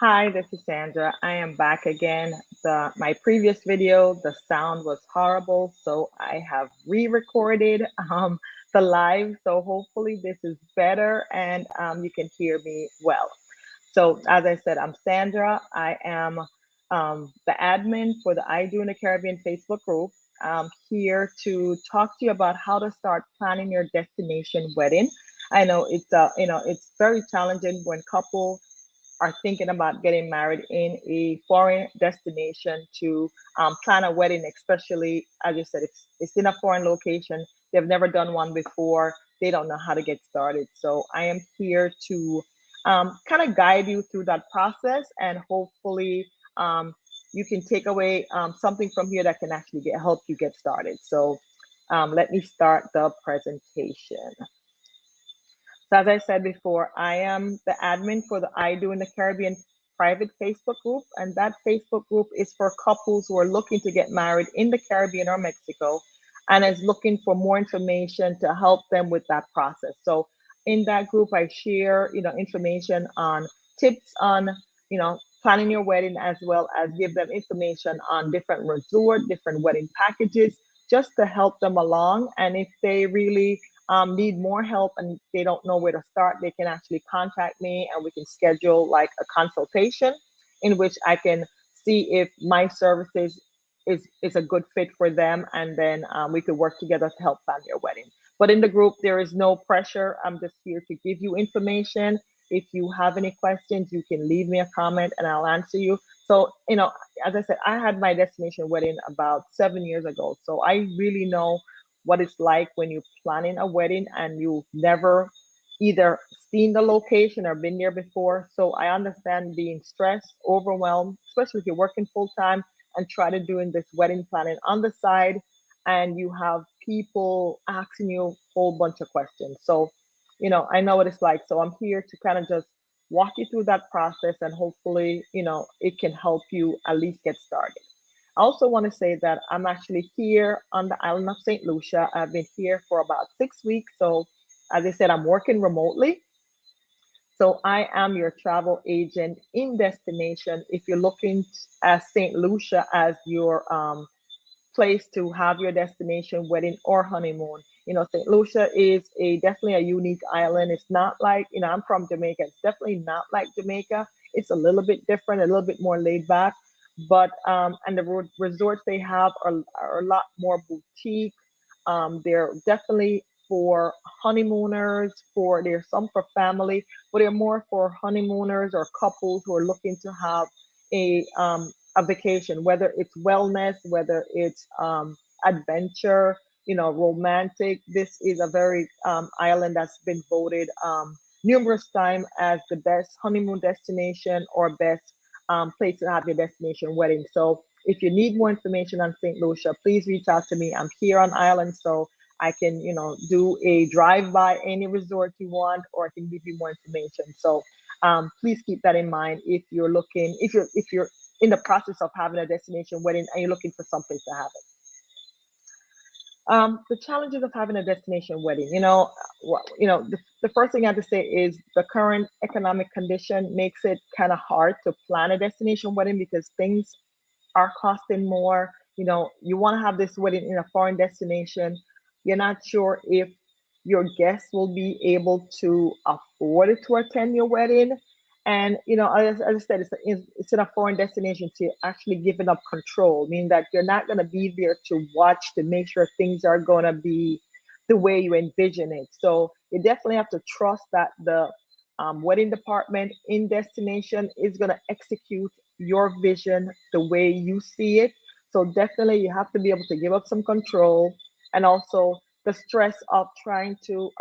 Hi, this is Sandra. I am back again. My previous video, the sound was horrible, so I have re-recorded the live. So hopefully this is better and you can hear me well. So as I said, I'm Sandra. I am the admin for the I Do in the Caribbean Facebook group. I'm here to talk to you about how to start planning your destination wedding. I know it's very challenging when couples are thinking about getting married in a foreign destination to plan a wedding, especially as you said, it's in a foreign location. They've never done one before. They don't know how to get started. So I am here to kind of guide you through that process, and hopefully you can take away something from here that can actually help you get started. So let me start the presentation. So as I said before, I am the admin for the I Do in the Caribbean private Facebook group, and that Facebook group is for couples who are looking to get married in the Caribbean or Mexico, and is looking for more information to help them with that process. So in that group, I share, information on tips on, planning your wedding, as well as give them information on different resort, different wedding packages, just to help them along. And if they really need more help and they don't know where to start, they can actually contact me and we can schedule like a consultation in which I can see if my services is a good fit for them, and then we could work together to help plan your wedding. But in the group, there is no pressure. I'm just here to give you information. If you have any questions, you can leave me a comment and I'll answer you. So, as I said, I had my destination wedding about 7 years ago. So I really know what it's like when you're planning a wedding and you've never either seen the location or been there before. So I understand being stressed, overwhelmed, especially if you're working full time and try to doing this wedding planning on the side, and you have people asking you a whole bunch of questions. So, I know what it's like. So I'm here to kind of just walk you through that process, and hopefully, it can help you at least get started. I also want to say that I'm actually here on the island of St. Lucia. I've been here for about 6 weeks. So, as I said, I'm working remotely. So, I am your travel agent in destination. If you're looking at St. Lucia as your place to have your destination wedding or honeymoon. St. Lucia is a definitely a unique island. It's not like, I'm from Jamaica. It's definitely not like Jamaica. It's a little bit different, a little bit more laid back. But and the resorts they have are a lot more boutique. They're definitely for honeymooners, for there's some for family, but they're more for honeymooners or couples who are looking to have a vacation, whether it's wellness, whether it's adventure, romantic. This is a very island that's been voted numerous times as the best honeymoon destination or best place to have your destination wedding. So if you need more information on St. Lucia, please reach out to me. I'm here on island, so I can, do a drive by any resort you want, or I can give you more information. So please keep that in mind if you're looking, if you're in the process of having a destination wedding and you're looking for someplace to have it. The challenges of having a destination wedding, the first thing I have to say is the current economic condition makes it kind of hard to plan a destination wedding because things are costing more. You want to have this wedding in a foreign destination. You're not sure if your guests will be able to afford to attend your wedding. And, as I said, it's in a foreign destination, to actually giving up control, meaning that you're not going to be there to watch to make sure things are going to be the way you envision it. So you definitely have to trust that the wedding department in destination is going to execute your vision the way you see it. So definitely you have to be able to give up some control, and also the stress of trying to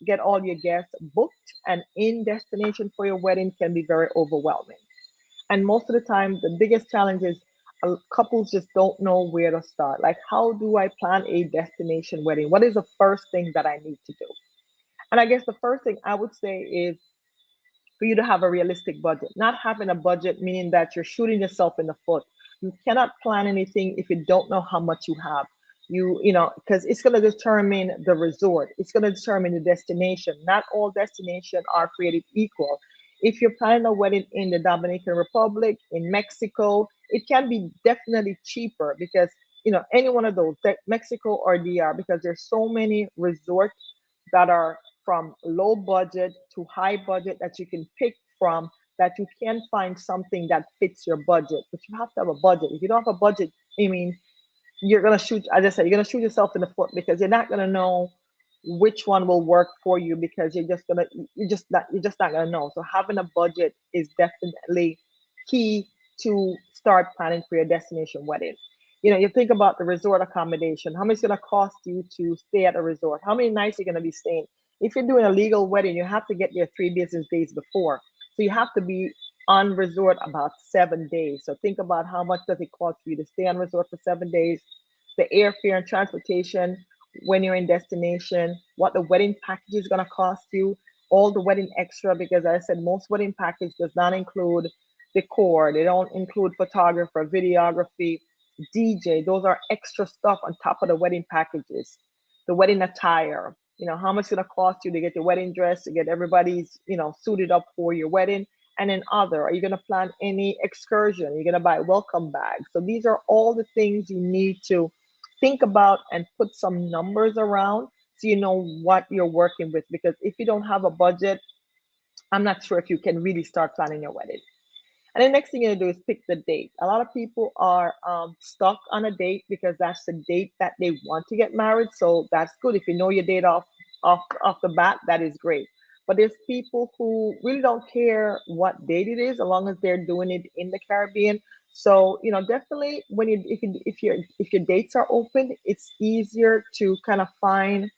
get all your guests booked and in destination for your wedding can be very overwhelming. And most of the time, the biggest challenge is couples just don't know where to start. Like, how do I plan a destination wedding? What is the first thing that I need to do? And I guess the first thing I would say is for you to have a realistic budget. Not having a budget meaning that you're shooting yourself in the foot. You cannot plan anything if you don't know how much you have. Because it's going to determine the resort. It's going to determine the destination. Not all destinations are created equal. If you're planning a wedding in the Dominican Republic, in Mexico, it can be definitely cheaper because any one of those, Mexico or DR, because there's so many resorts that are from low budget to high budget that you can pick from, that you can find something that fits your budget. But you have to have a budget. If you don't have a budget, I mean, you're gonna shoot, as I said, you're gonna shoot yourself in the foot because you're not gonna know which one will work for you because you're just not gonna know. So having a budget is definitely key to start planning for your destination wedding. You think about the resort accommodation, how much it's gonna cost you to stay at a resort, how many nights you're gonna be staying. If you're doing a legal wedding, you have to get there 3 business days before. So you have to be on resort about 7 days. So think about how much does it cost for you to stay on resort for 7 days, the airfare and transportation when you're in destination, what the wedding package is going to cost you, all the wedding extra, because as I said, most wedding package does not include decor. They don't include photographer, videography, DJ. Those are extra stuff on top of the wedding packages. The wedding attire, how much it's going to cost you to get the wedding dress, to get everybody's, suited up for your wedding. And then are you going to plan any excursion? Are you going to buy welcome bags? So these are all the things you need to think about and put some numbers around so you know what you're working with. Because if you don't have a budget, I'm not sure if you can really start planning your wedding. And the next thing you're gonna do is pick the date. A lot of people are stuck on a date because that's the date that they want to get married. So that's good. If you know your date off the bat, that is great. But there's people who really don't care what date it is, as long as they're doing it in the Caribbean. So definitely when if your dates are open, it's easier to kind of find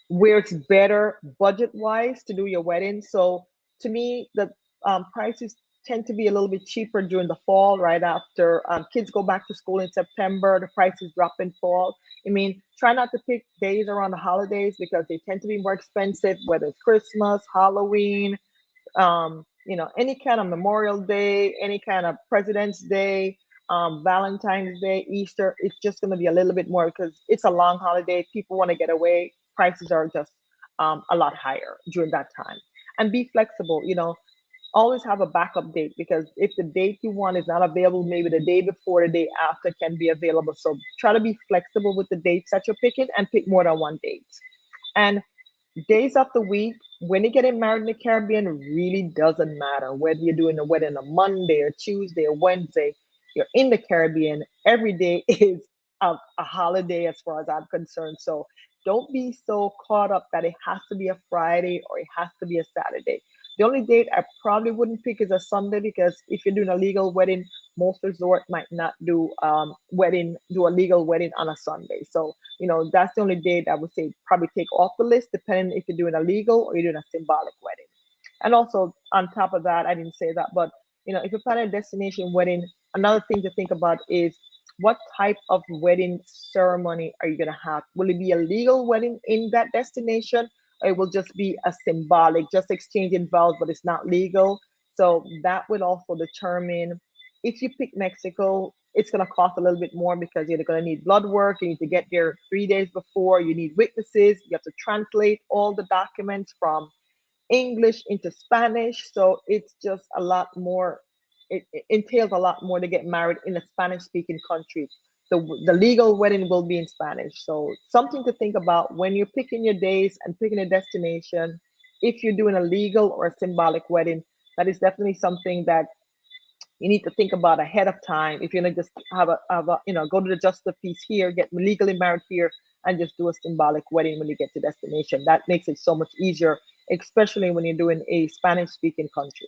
where it's better budget wise to do your wedding. So to me, the prices tend to be a little bit cheaper during the fall, right after kids go back to school in September. The prices drop in fall. I mean, try not to pick days around the holidays because they tend to be more expensive, whether it's Christmas, Halloween, any kind of Memorial Day, any kind of President's Day, Valentine's Day, Easter. It's just going to be a little bit more because it's a long holiday. People want to get away. Prices are just a lot higher during that time. And be flexible. Always have a backup date because if the date you want is not available, maybe the day before, the day after can be available. So try to be flexible with the dates that you're picking and pick more than one date. And days of the week, when you're getting married in the Caribbean, really doesn't matter whether you're doing a wedding on Monday or Tuesday or Wednesday. You're in the Caribbean. Every day is a holiday as far as I'm concerned. So don't be so caught up that it has to be a Friday or it has to be a Saturday. The only date I probably wouldn't pick is a Sunday because if you're doing a legal wedding, most resort might not do a legal wedding on a Sunday. So that's the only date I would say probably take off the list, depending if you're doing a legal or you're doing a symbolic wedding. And also on top of that, I didn't say that, but if you're planning a destination wedding, another thing to think about is what type of wedding ceremony are you gonna have? Will it be a legal wedding in that destination, or it will just be a symbolic, just exchanging vows, but it's not legal? So that will also determine if you pick Mexico, it's going to cost a little bit more because you're going to need blood work. You need to get there 3 days before. You need witnesses. You have to translate all the documents from English into Spanish. So it's just a lot more. It entails a lot more to get married in a Spanish speaking country. The legal wedding will be in Spanish. So something to think about when you're picking your days and picking a destination. If you're doing a legal or a symbolic wedding, that is definitely something that you need to think about ahead of time. If you're gonna just go to the justice of peace here, get legally married here, and just do a symbolic wedding when you get to destination. That makes it so much easier, especially when you're doing a Spanish speaking country.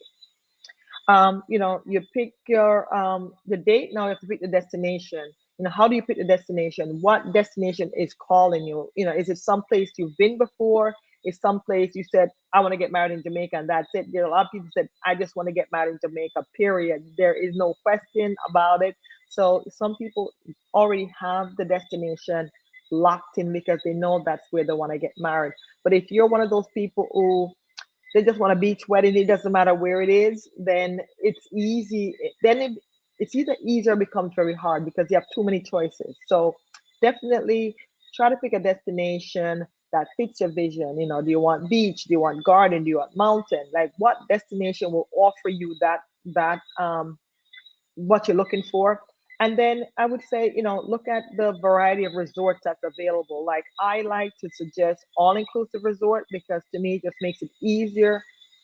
You pick your the date. Now you have to pick the destination. How do you pick the destination? What destination is calling you? Is it someplace you've been before? Is someplace you said, I want to get married in Jamaica and that's it? There are a lot of people said, I just want to get married in Jamaica, period. There is no question about it. So some people already have the destination locked in because they know that's where they want to get married. But if you're one of those people who they just want a beach wedding, it doesn't matter where it is, then it's easy. It's either easier or becomes very hard because you have too many choices. So definitely try to pick a destination that fits your vision. Do you want beach? Do you want garden? Do you want mountain? Like, what destination will offer you that what you're looking for. And then I would say, look at the variety of resorts that's available. Like, I like to suggest all-inclusive resort because to me it just makes it easier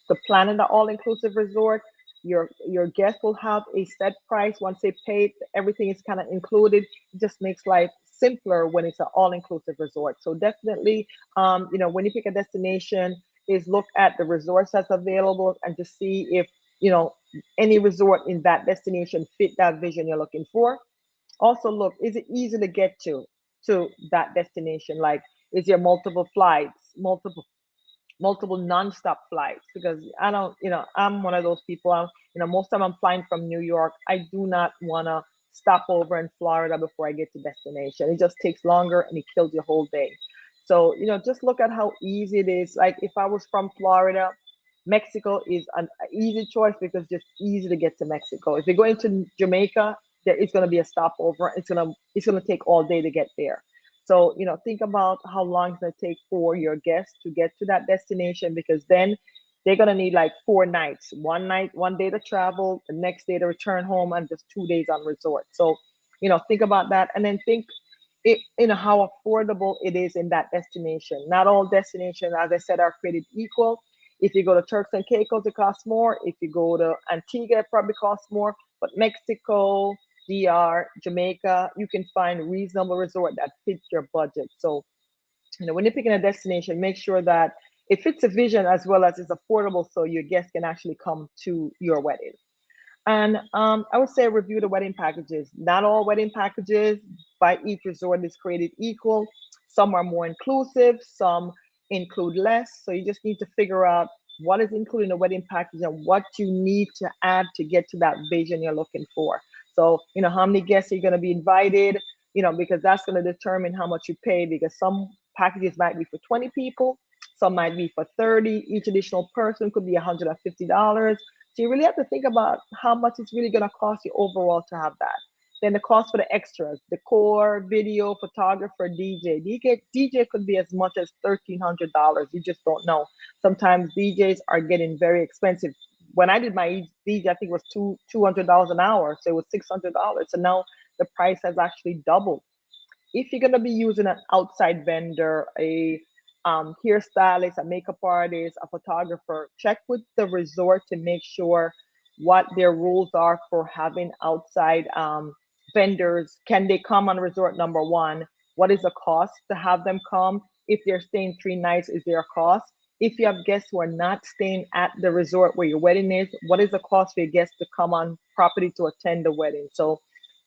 to plan in the all-inclusive resort. Your guest will have a set price. Once they pay, everything is kind of included. It just makes life simpler when it's an all-inclusive resort. So definitely, when you pick a destination, is look at the resorts that's available and just see if you know any resort in that destination fit that vision you're looking for. Also, look, is it easy to get to that destination? Like, is there multiple flights, multiple non-stop flights? Because I don't, I'm one of those people. Most time I'm flying from New York. I do not want to stop over in Florida before I get to destination. It just takes longer and it kills your whole day. So, just look at how easy it is. Like, if I was from Florida, Mexico is an easy choice because it's just easy to get to Mexico. If you're going to Jamaica, there is going to be a stopover. It's gonna take all day to get there. So, think about how long it's going to take for your guests to get to that destination because then they're going to need like 4 nights, one night, one day to travel, the next day to return home, and just 2 days on resort. So, think about that. And then think how affordable it is in that destination. Not all destinations, as I said, are created equal. If you go to Turks and Caicos, it costs more. If you go to Antigua, it probably costs more. But Mexico, DR, Jamaica, you can find reasonable resort that fits your budget. So, when you're picking a destination, make sure that it fits a vision as well as it's affordable so your guests can actually come to your wedding. And I would say review the wedding packages. Not all wedding packages by each resort is created equal. Some are more inclusive, some include less. So you just need to figure out what is included in the wedding package and what you need to add to get to that vision you're looking for. So, how many guests are you going to be invited? Because that's going to determine how much you pay because some packages might be for 20 people, some might be for 30. Each additional person could be $150. So you really have to think about how much it's really going to cost you overall to have that. Then the cost for the extras, decor, video, photographer, DJ. DJ could be as much as $1,300. You just don't know. Sometimes DJs are getting very expensive. When I did my DJ, I think it was $200 an hour, so it was $600. So now the price has actually doubled. If you're going to be using an outside vendor, a hairstylist, a makeup artist, a photographer, check with the resort to make sure what their rules are for having outside vendors. Can they come on resort number one? What is the cost to have them come? If they're staying 3 nights, is there a cost? If you have guests who are not staying at the resort where your wedding is, what is the cost for your guests to come on property to attend the wedding? So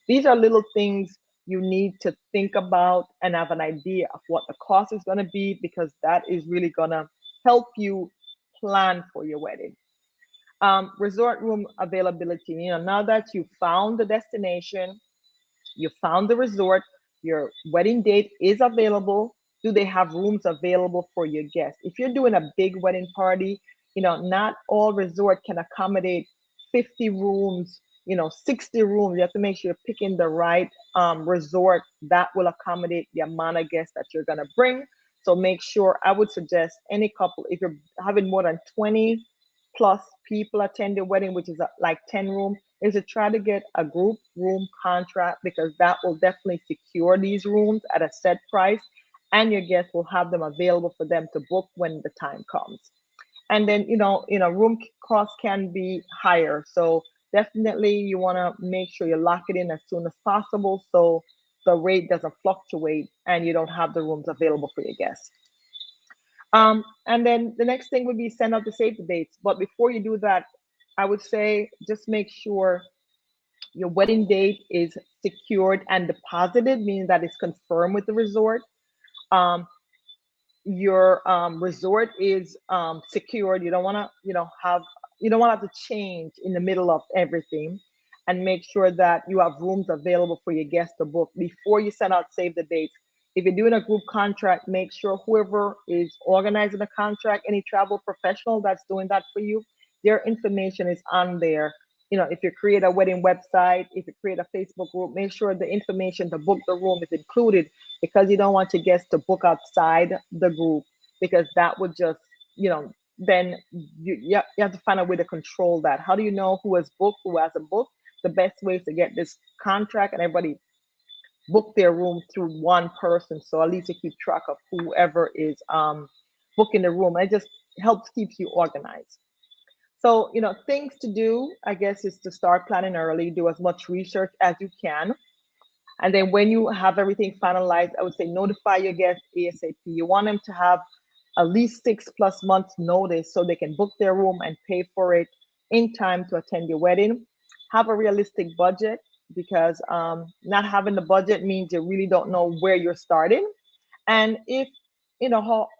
these are little things you need to think about and have an idea of what the cost is going to be because that is really going to help you plan for your wedding. Resort room availability. Now that you found the destination, you found the resort, your wedding date is available. Do they have rooms available for your guests? If you're doing a big wedding party, not all resort can accommodate 50 rooms, 60 rooms. You have to make sure you're picking the right resort that will accommodate the amount of guests that you're going to bring. So make sure, I would suggest any couple, if you're having more than 20 plus people attend your wedding, which is like 10 room, is to try to get a group room contract because that will definitely secure these rooms at a set price and your guests will have them available for them to book when the time comes. And then, room costs can be higher. So definitely you want to make sure you lock it in as soon as possible so the rate doesn't fluctuate and you don't have the rooms available for your guests. And then the next thing would be send out the save the dates. But before you do that, I would say just make sure your wedding date is secured and deposited, meaning that it's confirmed with the resort. Um, your resort is secured. You don't want to, have to change in the middle of everything, and make sure that you have rooms available for your guests to book before you send out save the dates. If you're doing a group contract, make sure whoever is organizing the contract, any travel professional that's doing that for you, their information is on there. If you create a wedding website, if you create a Facebook group, make sure the information to book the room is included because you don't want your guests to book outside the group, because that would just, then you have to find a way to control that. How do you know who has booked, who hasn't booked? The best way is to get this contract and everybody book their room through one person. So at least you keep track of whoever is booking the room. It just helps keeps you organized. So, things to do, I guess, is to start planning early, do as much research as you can. And then when you have everything finalized, I would say notify your guests ASAP. You want them to have at least 6+ months notice so they can book their room and pay for it in time to attend your wedding. Have a realistic budget, because not having the budget means you really don't know where you're starting. And if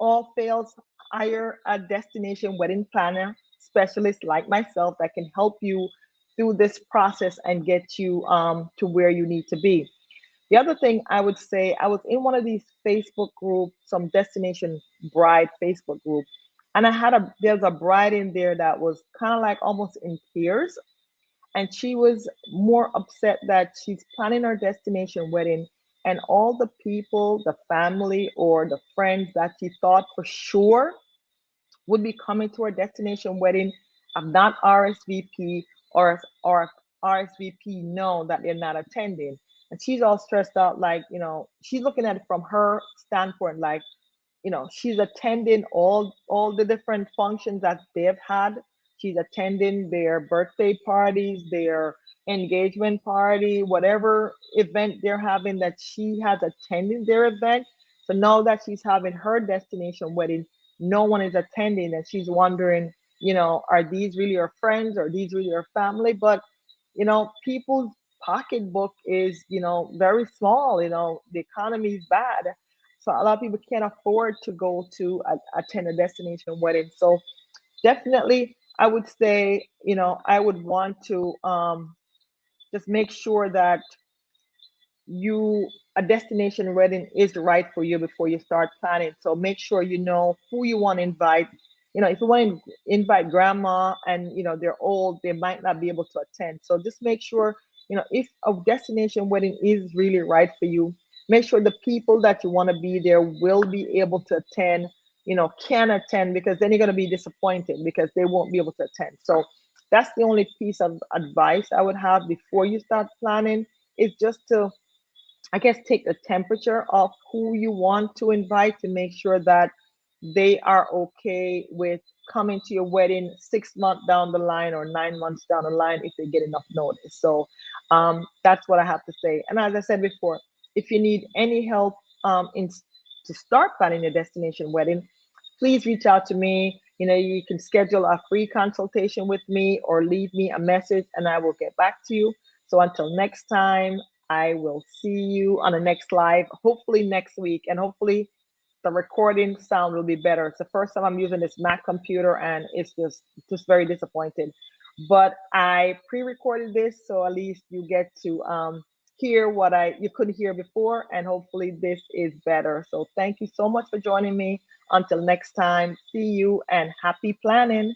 all fails, hire a destination wedding planner specialist like myself that can help you through this process and get you to where you need to be. The other thing I would say, I was in one of these Facebook groups, some destination bride Facebook group, and there's a bride in there that was kind of like almost in tears, and she was more upset that she's planning her destination wedding, and all the people, the family or the friends that she thought for sure would be coming to her destination wedding have not RSVP, or RSVP know that they're not attending. And she's all stressed out, like, she's looking at it from her standpoint, like, she's attending all the different functions that they've had. She's attending their birthday parties, their engagement party, whatever event they're having, that she has attended their event. So now that she's having her destination wedding, no one is attending, and she's wondering, are these really her friends, or are these really her family? But people's pocketbook is, very small. The economy is bad, so a lot of people can't afford to go to attend a destination wedding. So definitely, I would say, I would want to just make sure that you a destination wedding is right for you before you start planning. So make sure you know who you want to invite. If you want to invite grandma and they're old, they might not be able to attend. So just make sure, if a destination wedding is really right for you, make sure the people that you want to be there will be able to attend, can attend, because then you're going to be disappointed because they won't be able to attend. So that's the only piece of advice I would have before you start planning, is just to, I guess, take the temperature of who you want to invite to make sure that they are okay with coming to your wedding 6 months down the line or 9 months down the line if they get enough notice. So that's what I have to say. And as I said before, if you need any help to start planning a destination wedding, please reach out to me. You can schedule a free consultation with me or leave me a message and I will get back to you. So until next time, I will see you on the next live, hopefully next week, and hopefully the recording sound will be better. It's the first time I'm using this Mac computer and it's just very disappointed. But I pre-recorded this, so at least you get to hear what you couldn't hear before, and hopefully this is better. So thank you so much for joining me. Until next time, see you and happy planning.